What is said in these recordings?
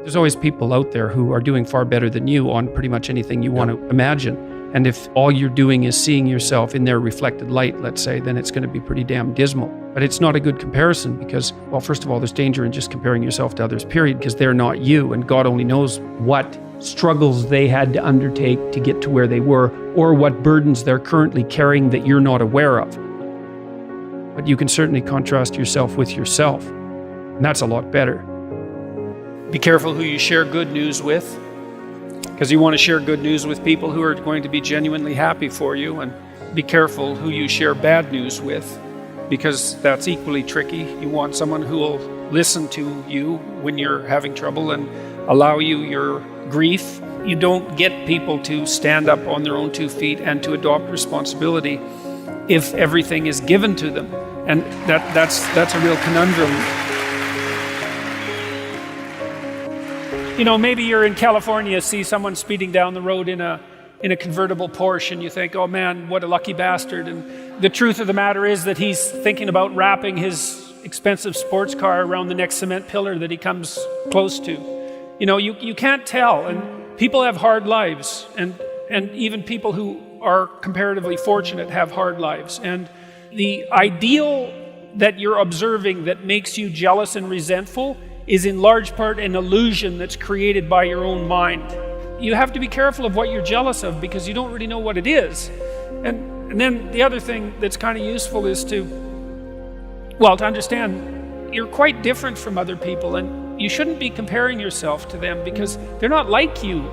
There's always people out there who are doing far better than you on pretty much anything you want to imagine. And if all you're doing is seeing yourself in their reflected light, let's say, then it's going to be pretty damn dismal. But it's not a good comparison because, well, first of all, there's danger in just comparing yourself to others, period, because they're not you. And God only knows what struggles they had to undertake to get to where they were, or what burdens they're currently carrying that you're not aware of. But you can certainly contrast yourself with yourself, and that's a lot better. Be careful who you share good news with, because you want to share good news with people who are going to be genuinely happy for you, and be careful who you share bad news with, because that's equally tricky. You want someone who will listen to you when you're having trouble and allow you your grief. You don't get people to stand up on their own 2 feet and to adopt responsibility if everything is given to them. And that's a real conundrum. You know, maybe you're in California, see someone speeding down the road in a convertible Porsche, and you think, oh man, what a lucky bastard. And the truth of the matter is that he's thinking about wrapping his expensive sports car around the next cement pillar that he comes close to. You know, you can't tell, and people have hard lives, and even people who are comparatively fortunate have hard lives. And the ideal that you're observing that makes you jealous and resentful is in large part an illusion that's created by your own mind. You have to be careful of what you're jealous of because you don't really know what it is. And then the other thing that's kind of useful is to understand you're quite different from other people, and you shouldn't be comparing yourself to them because they're not like you.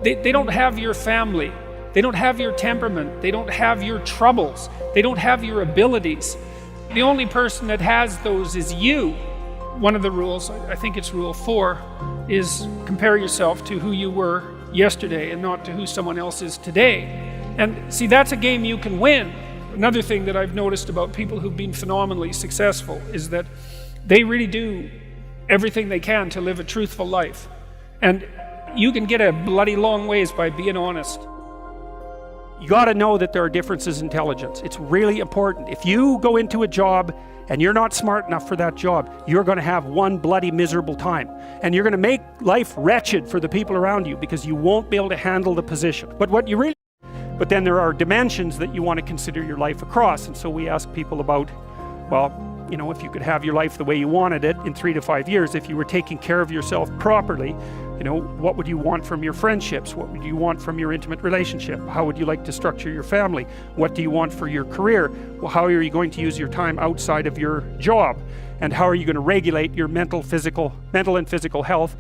They don't have your family. They don't have your temperament. They don't have your troubles. They don't have your abilities. The only person that has those is you. One of the rules, I think it's rule 4, is compare yourself to who you were yesterday and not to who someone else is today. And see, that's a game you can win. Another thing that I've noticed about people who've been phenomenally successful is that they really do everything they can to live a truthful life. And you can get a bloody long ways by being honest. You got to know that there are differences in intelligence. It's really important. If you go into a job and you're not smart enough for that job, you're going to have one bloody miserable time. And you're going to make life wretched for the people around you because you won't be able to handle the position. But then there are dimensions that you want to consider your life across. And so we ask people about, well, you know, if you could have your life the way you wanted it in 3 to 5 years, if you were taking care of yourself properly, you know, what would you want from your friendships? What would you want from your intimate relationship? How would you like to structure your family? What do you want for your career? Well, how are you going to use your time outside of your job? And how are you going to regulate your mental and physical health?